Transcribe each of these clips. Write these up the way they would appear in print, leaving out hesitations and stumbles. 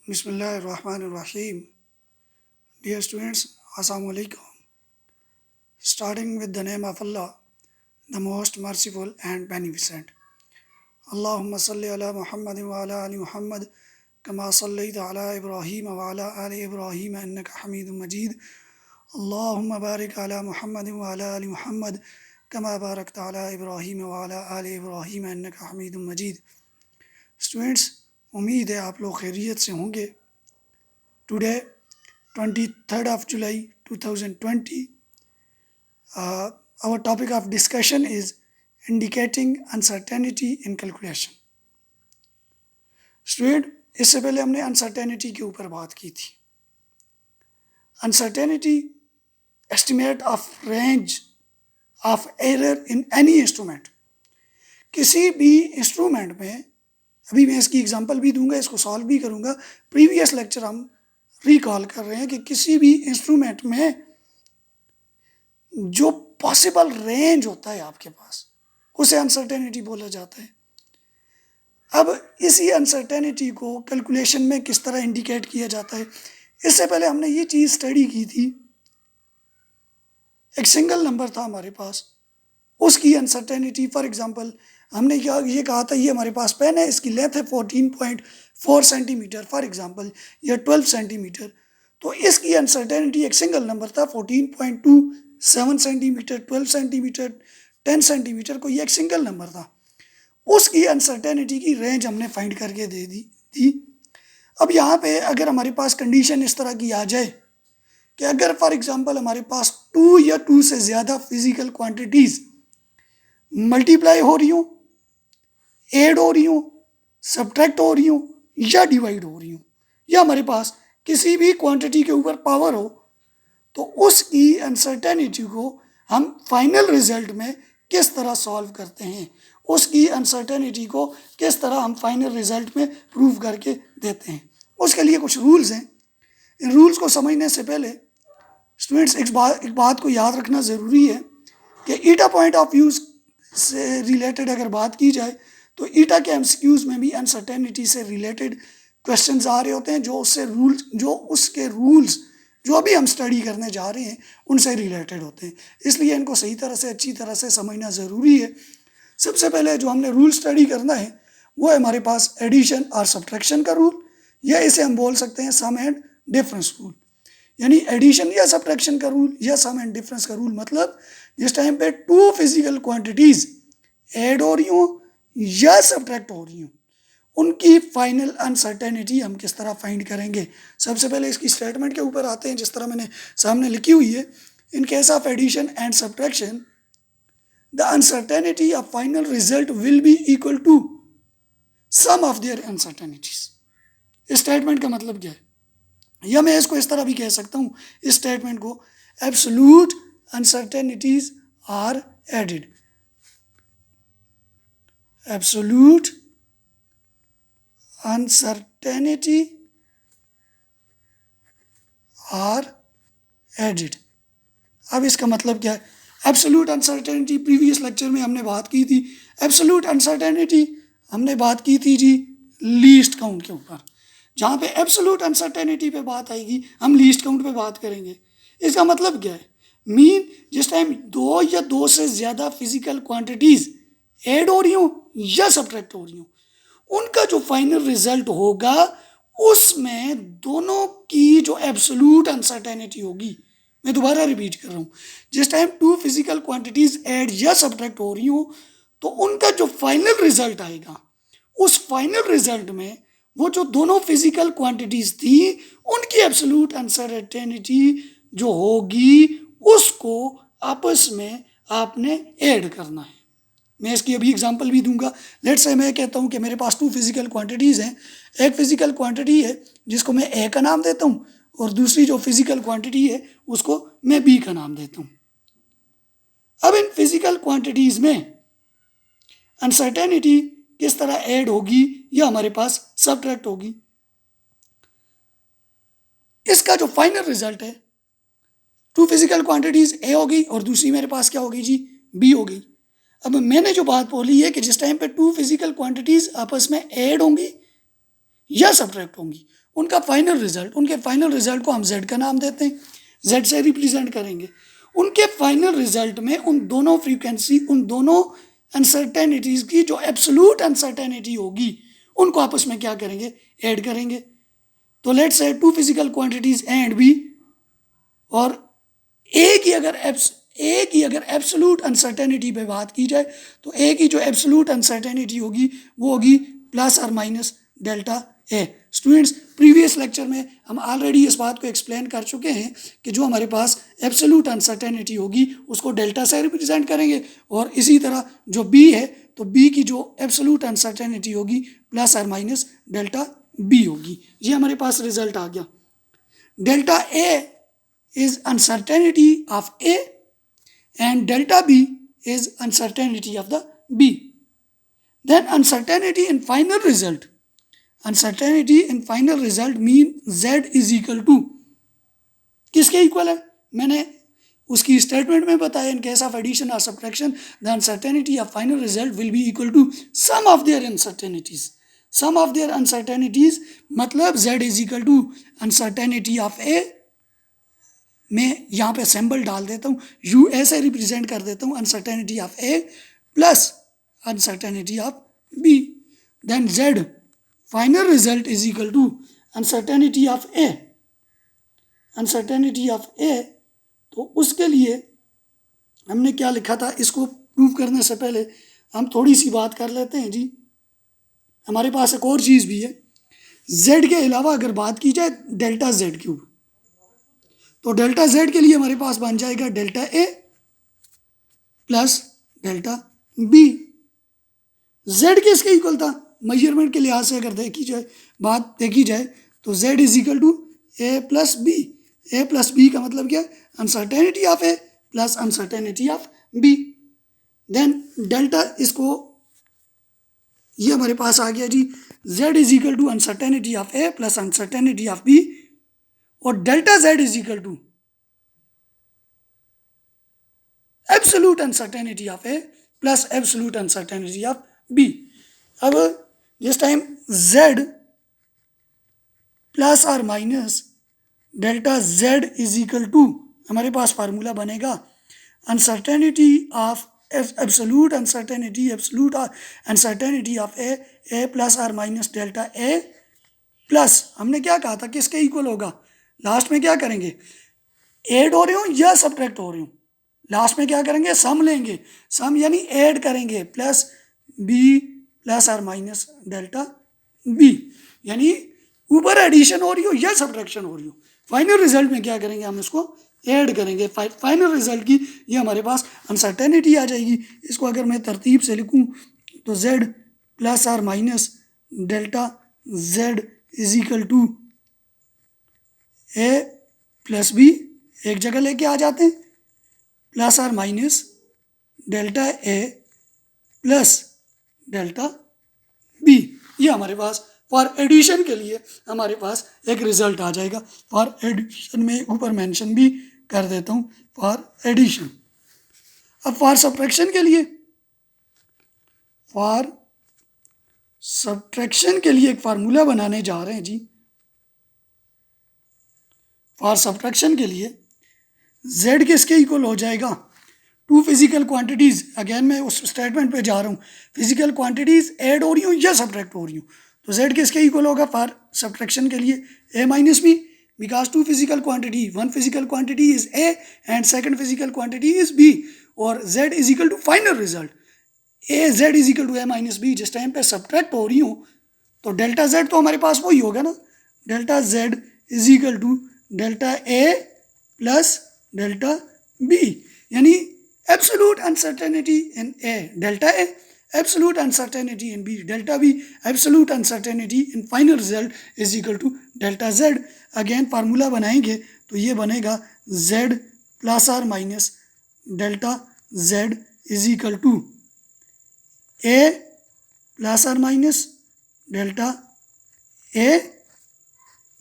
Bismillahirrahmanirrahim. Dear students, Assalamu alaikum. Starting with the name of Allah, the most merciful and beneficent. Allahumma salli ala Muhammadin wa ala ali Muhammad kama sallaita ala Ibrahim wa ala ali Ibrahim innaka Hamidum Majid. Allahumma barik ala Muhammadin wa ala ali Muhammad kama barakta ala Ibrahim wa ala ali Ibrahim innaka Hamidum Majid. Students, उम्मीद है आप लोग खैरियत से होंगे. Today, 23rd of July 2020, our topic of discussion is indicating uncertainty in calculation. Student, इससे पहले हमने uncertainty के ऊपर बात की थी. Uncertainty estimate of range of error in any instrument. किसी भी इंस्ट्रूमेंट में, अभी मैं इसकी एग्जांपल भी दूंगा, इसको सॉल्व भी करूंगा. प्रीवियस लेक्चर हम रिकॉल कर रहे हैं कि किसी भी इंस्ट्रूमेंट में जो पॉसिबल रेंज होता है आपके पास, उसे अनसर्टेनिटी बोला जाता है. अब इसी अनसर्टेनिटी को कैलकुलेशन में किस तरह इंडिकेट किया जाता है, इससे पहले हमने ये चीज़ स्टडी की थी. एक सिंगल नंबर था हमारे पास, उसकी अनसर्टेनिटी, फॉर एग्जांपल हमने ये कहा था ये हमारे पास पेन है, इसकी लेंथ है 14.4 सेंटीमीटर फॉर एग्जांपल, या 12 सेंटीमीटर. तो इसकी अनसर्टेनिटी एक सिंगल नंबर था 14.27 सेंटीमीटर, 12 सेंटीमीटर, 10 सेंटीमीटर, को ये एक सिंगल नंबर था. उसकी अनसर्टेनिटी की रेंज हमने फाइंड करके दे दी थी. अब यहाँ पे अगर हमारे पास कंडीशन इस तरह की आ जाए कि अगर फॉर एग्जांपल हमारे पास 2 या 2 से ज़्यादा फिजिकल क्वांटिटीज़ मल्टीप्लाई हो रही हूँ, ऐड हो रही हूँ, सब्ट्रैक्ट हो रही हूँ या डिवाइड हो रही हूँ, या हमारे पास किसी भी क्वांटिटी के ऊपर पावर हो, तो उसकी अनसर्टेनिटी को हम फाइनल रिजल्ट में किस तरह सॉल्व करते हैं, उसकी अनसर्टेनिटी को किस तरह हम फाइनल रिजल्ट में प्रूव करके देते हैं. उसके लिए कुछ रूल्स हैं. इन रूल्स को समझने से पहले स्टूडेंट्स एक बात को याद रखना ज़रूरी है कि ईटा पॉइंट ऑफ व्यू से रिलेटेड अगर बात की जाए तो ईटा के एमसीक्यूज में भी अनसर्टेनिटी से रिलेटेड क्वेश्चंस आ रहे होते हैं, उसके रूल्स जो अभी हम स्टडी करने जा रहे हैं उनसे रिलेटेड होते हैं. इसलिए इनको सही तरह से, अच्छी तरह से समझना ज़रूरी है. सबसे पहले जो हमने रूल स्टडी करना है वो है हमारे पास एडिशन और सब्ट्रैक्शन का रूल, या इसे हम बोल सकते हैं सम एंड डिफरेंस रूल. यानी एडिशन या सब्ट्रैक्शन का रूल या सम एंड डिफरेंस का रूल, मतलब जिस टाइम पे 2 फिजिकल क्वांटिटीज़ ऐड हो रही हूँ या सब्ट्रैक्ट हो रही हूँ, उनकी फाइनल अनसर्टेनिटी हम किस तरह फाइंड करेंगे. सबसे पहले इसकी स्टेटमेंट के ऊपर आते हैं, जिस तरह मैंने सामने लिखी हुई है. In case of addition and subtraction the uncertainty of final result will be equal to sum of their uncertainties. इस स्टेटमेंट का मतलब क्या है, या मैं इसको इस तरह भी कह सकता हूँ इस स्टेटमेंट को, absolute uncertainties are added. Absolute uncertainty are added. अब इसका मतलब क्या है? एब्सोल्यूट अनसर्टेनिटी प्रीवियस लेक्चर में हमने बात की थी. एब्सोल्यूट अनसर्टेनिटी हमने बात की थी जी लीस्ट काउंट के ऊपर. जहाँ पे एब्सोल्यूट अनसर्टेनिटी पे बात आएगी हम लीस्ट काउंट पे बात करेंगे. इसका मतलब क्या है? मीन जिस टाइम 2 या 2 से ज़्यादा फिजिकल क्वांटिटीज़ ऐड हो रही हूँ या सब्ट्रैक्ट हो रही हूँ, उनका जो फाइनल रिजल्ट होगा उसमें दोनों की जो एब्सोल्यूट अनसर्टेनिटी होगी, मैं दोबारा रिपीट कर रहा हूँ, जिस टाइम 2 फिजिकल क्वांटिटीज़ ऐड या सब्ट्रैक्ट हो रही हूँ तो उनका जो फाइनल रिजल्ट आएगा, उस फाइनल रिजल्ट में वो जो दोनों फिजिकल क्वांटिटीज़ थी उनकी एब्सोल्यूट अनसर्टेनिटी जो होगी उसको आपस में आपने ऐड करना है. मैं इसकी अभी एग्जांपल भी दूंगा. लेट्स से मैं कहता हूँ कि मेरे पास 2 फिजिकल क्वांटिटीज़ हैं. एक फिजिकल क्वांटिटी है जिसको मैं ए का नाम देता हूँ, और दूसरी जो फिजिकल क्वांटिटी है उसको मैं बी का नाम देता हूँ. अब इन फिजिकल क्वांटिटीज़ में अनसर्टेनिटी किस तरह ऐड होगी या हमारे पास सब्ट्रैक्ट होगी, इसका जो फाइनल रिजल्ट है 2 फिजिकल क्वांटिटीज़ ए होगी और दूसरी मेरे पास क्या होगी जी, बी होगी. अब मैंने जो बात बोली है कि जिस टाइम पे 2 फिजिकल क्वांटिटीज़ आपस में ऐड होंगी या सब्ट्रैक्ट होंगी, उनका फाइनल रिजल्ट, उनके फाइनल रिजल्ट को हम z का नाम देते हैं, z से रिप्रेजेंट करेंगे। उनके फाइनल रिजल्ट में उन दोनों फ्रीक्वेंसी, उन दोनों अनसर्टेनिटीज की जो एब्सोल्यूट अनसर्टेनिटी होगी उनको आपस में क्या करेंगे, ऐड करेंगे। तो let's say two physical quantities A and B, और एक ही अगर एब्सोल्यूट अनसर्टेनिटी पे बात की जाए तो एक ही जो एब्सोल्यूट अनसर्टेनिटी होगी वो होगी प्लस और माइनस डेल्टा ए। स्टूडेंट्स, प्रीवियस लेक्चर में हम ऑलरेडी इस बात को एक्सप्लेन कर चुके हैं कि जो हमारे पास एब्सोल्यूट अनसर्टेनिटी होगी उसको डेल्टा से रिप्रेजेंट करेंगे, और इसी तरह जो बी है तो बी की जो एब्सोल्यूट अनसर्टेनिटी होगी प्लस और माइनस डेल्टा बी होगी। ये हमारे पास रिजल्ट आ गया। Delta A is uncertainty of A and delta B is uncertainty of the B. Then uncertainty in final result mean Z is equal to किसके equal है, मैंने उसकी स्टेटमेंट में बताया, इन केस ऑफ एडिशन और subtraction the uncertainty of final result will be equal to sum of their uncertainties. Sum of their uncertainties मतलब Z is equal to uncertainty of A, मैं यहाँ पे सिंबल डाल देता हूँ, यू ऐसे represent कर देता हूँ uncertainty of A plus uncertainty of B. Then Z final result is equal to uncertainty of A, uncertainty of A. तो उसके लिए हमने क्या लिखा था, इसको प्रूव करने से पहले हम थोड़ी सी बात कर लेते हैं जी। हमारे पास एक और चीज़ भी है, जेड के अलावा अगर बात की जाए डेल्टा जेड क्यूब, तो डेल्टा जेड के लिए हमारे पास बन जाएगा delta A plus delta B. Z किसके इक्वल था, मेजरमेंट के लिहाज से अगर बात देखी जाए तो Z is equal to A plus B. A plus B का मतलब क्या है, uncertainty of A plus uncertainty of B. Then delta, इसको ये हमारे पास आ गया जी, Z is equal to uncertainty of A plus uncertainty of B, और delta Z is equal to absolute uncertainty of A plus absolute uncertainty of B. अब जिस टाइम जेड प्लस और minus delta Z is equal to, हमारे पास formula बनेगा uncertainty of absolute uncertainty, absolute uncertainty of A plus और minus delta A plus, हमने क्या कहा था किसके इक्वल होगा, लास्ट में क्या करेंगे, ऐड हो रहे हो या सब्ट्रैक्ट हो रहे हो, लास्ट में क्या करेंगे, सम लेंगे, सम यानी ऐड करेंगे, प्लस बी प्लस और माइनस डेल्टा बी, यानी ऊपर एडिशन हो रही हो या सब्ट्रैक्शन हो रही हो, फाइनल रिजल्ट में क्या करेंगे, हम इसको ऐड करेंगे। फाइनल रिजल्ट की ये हमारे पास अनसर्टेनिटी आ जाएगी। इसको अगर मैं तरतीब से लिखूं तो z प्लस और minus delta z is equal to A plus B, एक जगह लेके आ जाते हैं, प्लस और minus delta A plus delta B. ये हमारे पास फॉर एडिशन के लिए हमारे पास एक रिजल्ट आ जाएगा। फॉर एडिशन में ऊपर मेंशन भी कर देता हूँ फॉर एडिशन। अब फॉर सब्ट्रैक्शन के लिए, फॉर सब्ट्रैक्शन के लिए एक फार्मूला बनाने जा रहे हैं जी। फॉर सब्ट्रैक्शन के लिए z किसके इक्वल हो जाएगा, टू फिजिकल क्वांटिटीज़, अगेन मैं उस स्टेटमेंट पे जा रहा हूँ, फिजिकल क्वांटिटीज़ ऐड हो रही हूँ या सब्ट्रैक्ट हो रही हूँ, तो z किसके इक्वल होगा फॉर सब्ट्रैक्शन के लिए, a minus B, because two physical quantity, one physical quantity is a and second physical quantity is b, और z is equal to final result a z is equal to a minus B. जिस time पे subtract हो रही हूँ तो delta z तो हमारे पास वही होगा ना, delta z is equal to delta a plus delta b, यानी absolute uncertainty in a delta a, absolute uncertainty in B delta B, absolute uncertainty in final result is equal to delta Z। Again formula बनाएंगे तो ये बनेगा Z plus और minus delta Z is equal to A plus और minus delta A,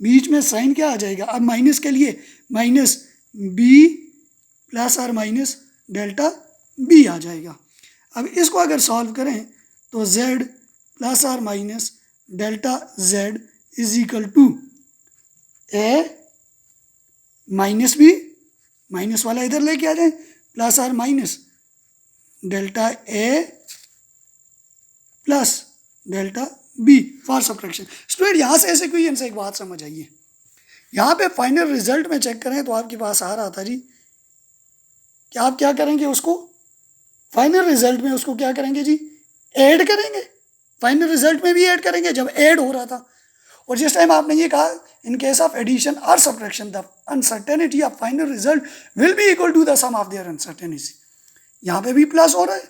बीच में sign क्या आ जाएगा, अब माइनस के लिए माइनस B प्लस और माइनस डेल्टा B आ जाएगा। अब इसको अगर सॉल्व करें तो z प्लस और minus delta z is equal to A minus B, minus वाला इधर लेके आ जाए, plus or minus delta A plus delta B for subtraction. Student यहाँ से ऐसे क्वेश्चन से एक बात समझ आइए, यहाँ पे फाइनल रिजल्ट में चेक करें तो आपके पास आ रहा था जी कि आप क्या करेंगे, उसको फाइनल रिजल्ट में उसको क्या करेंगे जी, ऐड करेंगे। फाइनल रिजल्ट में भी ऐड करेंगे जब ऐड हो रहा था, और जिस टाइम आपने ये कहा इन केस ऑफ एडिशन और subtraction the uncertainty of final result will be equal to the sum of their uncertainty, यहाँ पे भी प्लस हो रहा है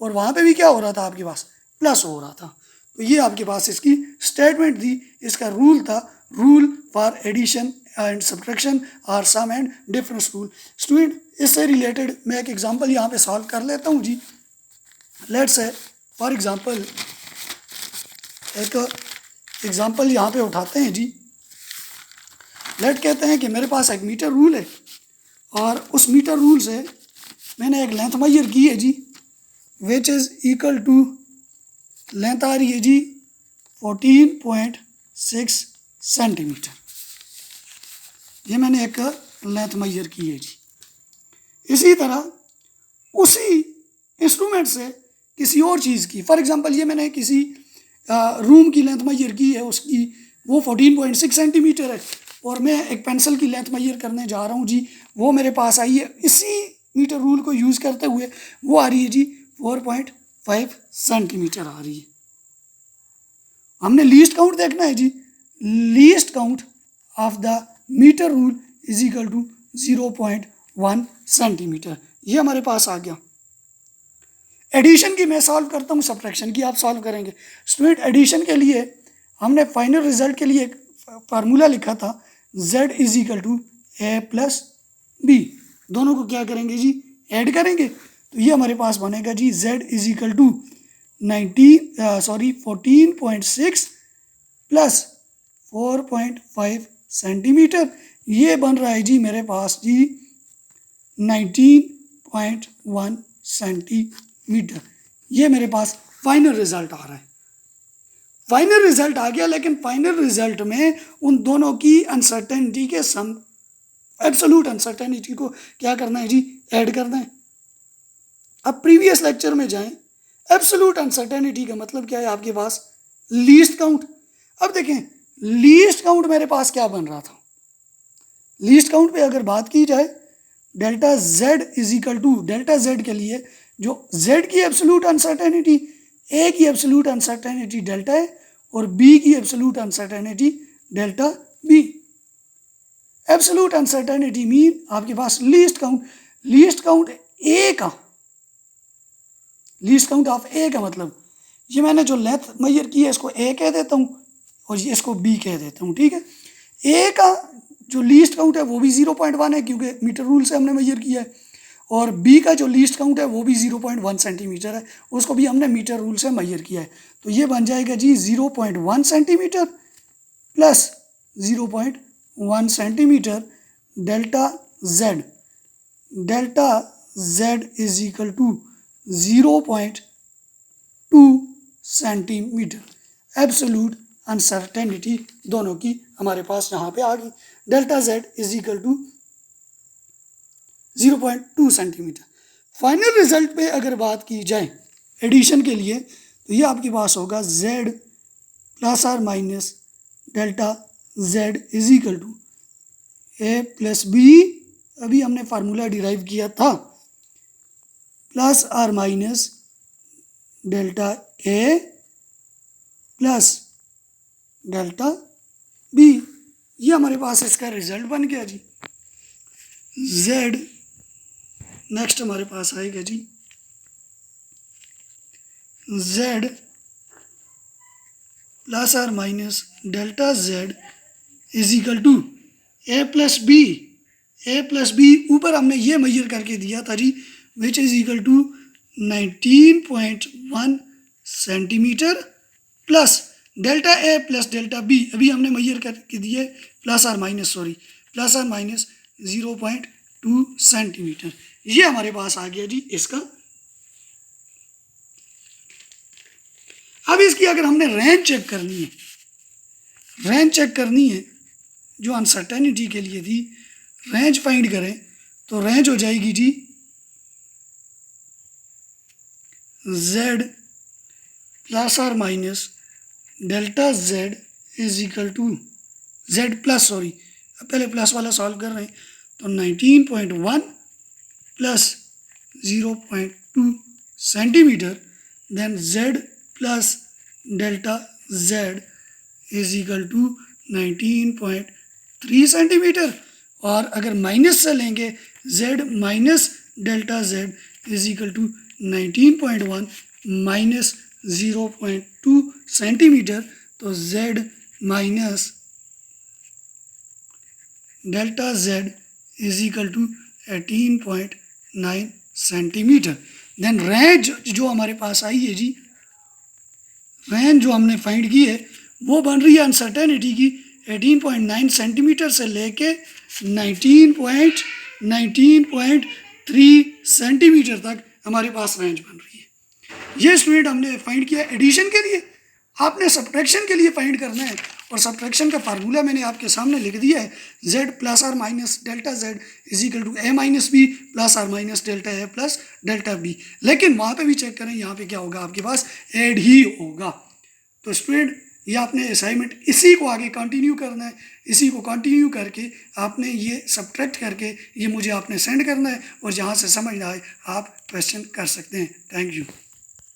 और वहाँ पे भी क्या हो रहा था आपके पास, प्लस हो रहा था। तो ये आपके पास इसकी स्टेटमेंट थी, इसका रूल था, rule for addition and subtraction और sum and difference rule. Student इससे रिलेटेड मैं एक एग्जांपल यहाँ पे सॉल्व कर लेता हूँ जी। लेट्स से फॉर एग्जांपल एक एग्जांपल यहाँ पे उठाते हैं जी। लेट कहते हैं कि मेरे पास एक मीटर रूल है और उस मीटर रूल से मैंने एक लेंथ मेजर की है जी, which is equal to, length आ रही है जी 14.6 सेंटीमीटर। ये मैंने एक लेंथ मेजर की है जी। इसी तरह उसी इंस्ट्रूमेंट से किसी और चीज़ की, फॉर एग्जांपल ये मैंने किसी रूम की लेंथ मेजर की है, उसकी वो 14.6 सेंटीमीटर है, और मैं एक पेंसिल की लेंथ मेजर करने जा रहा हूँ जी, वो मेरे पास आई है इसी मीटर रूल को यूज़ करते हुए, वो आ रही है जी 4.5 सेंटीमीटर आ रही है। हमने लीस्ट काउंट देखना है जी, least count of the metre rule is equal to 0.1 centimetre. ये हमारे पास आ गया। एडिशन की मैं सॉल्व करता हूँ, सब्ट्रैक्शन की आप सॉल्व करेंगे। स्टूडेंट एडिशन के लिए हमने फाइनल रिजल्ट के लिए एक फार्मूला लिखा था, z is equal to A plus B. दोनों को क्या करेंगे जी, ऐड करेंगे। तो ये हमारे पास बनेगा जी z is equal to 14.6 plus 4.5 centimetre. ये बन रहा है जी मेरे पास जी 19.1 सेंटीमीटर। ये मेरे पास फाइनल रिजल्ट आ रहा है। फाइनल रिजल्ट आ गया, लेकिन फाइनल रिजल्ट में उन दोनों की अनसर्टेनिटी के सम, एब्सोल्यूट अनसर्टेनिटी को क्या करना है जी, ऐड करना है। अब प्रीवियस लेक्चर में जाएं, एब्सोल्यूट अनसर्टेनिटी का मतलब क्या है आपके पास, लीस्ट काउंट। अब देखें लीस्ट काउंट मेरे पास क्या बन रहा था, लीस्ट काउंट पे अगर बात की जाए, delta z is equal to, delta z के लिए जो z की एब्सोल्यूट अनसर्टेनिटी, a की एब्सोल्यूट अनसर्टेनिटी डेल्टा है और b की absolute uncertainty delta b। Absolute uncertainty mean आपके पास least count, least count a का, लीस्ट काउंट ऑफ a का मतलब ये मैंने जो लेंथ मेजर की है इसको a कह देता हूँ और ये इसको b कह देता हूँ, ठीक है। a का जो लीस्ट काउंट है वो भी 0.1 है क्योंकि मीटर रूल से हमने मेजर किया है, और b का जो लीस्ट काउंट है वो भी 0.1 सेंटीमीटर है, उसको भी हमने मीटर रूल से मेजर किया है। तो ये बन जाएगा जी 0.1 centimetre plus 0.1 centimetre delta z, delta z is equal to 0.2 centimetre. Absolute uncertainty दोनों की हमारे पास यहाँ पे आ गई। Delta z is equal to 0.2 centimetre. Final result पे अगर बात की जाए एडिशन के लिए, तो ये आपके पास होगा z plus or minus delta z is equal to A plus B, अभी हमने फार्मूला डिराइव किया था, plus or minus delta A plus delta B. ये हमारे पास इसका रिजल्ट बन गया जी। z नेक्स्ट हमारे पास आएगा जी z plus or minus delta z is equal to A plus B. A plus B ऊपर हमने ये मेजर करके दिया था जी, which is equal to 19.1 centimetre plus delta A plus delta B, अभी हमने मेजर करके दिए प्लस आर माइनस 0.2 सेंटीमीटर। ये हमारे पास आ गया जी इसका। अब इसकी अगर हमने रेंज चेक करनी है, रेंज चेक करनी है जो अनसर्टेनिटी के लिए थी, रेंज फाइंड करें तो रेंज हो जाएगी जी z प्लस और minus delta z is equal to z plus, sorry पहले प्लस वाला सॉल्व कर रहे हैं, तो 19.1 plus 0.2 centimetre, then z plus delta z is equal to 19.3 centimetre, और अगर माइनस से लेंगे z minus delta z is equal to 19.1 minus 0.2 centimetre, तो z minus delta z is equal to 18.9 centimetre. Then range जो हमारे पास आई है जी, range जो हमने फाइंड की है वो बन रही है अनसर्टेनिटी की 18.9 सेंटीमीटर से लेके 19.3 सेंटीमीटर तक हमारे पास रेंज बन रही है। ये स्टूडेंट हमने फाइंड किया एडिशन के लिए, आपने सब्ट्रैक्शन के लिए फाइंड करना है, और सब्ट्रैक्शन का फार्मूला मैंने आपके सामने लिख दिया है, z प्लस और minus delta z is equal to a minus B plus और minus delta a plus delta b। लेकिन वहाँ पे भी चेक करें, यहाँ पे क्या होगा, आपके पास ऐड ही होगा। तो स्टूडेंट ये आपने असाइनमेंट इसी को आगे कंटिन्यू करना है, इसी को कंटिन्यू करके आपने ये सब्ट्रैक्ट करके ये मुझे आपने सेंड करना है, और जहाँ से समझ ना आए आप क्वेश्चन कर सकते हैं। Thank you.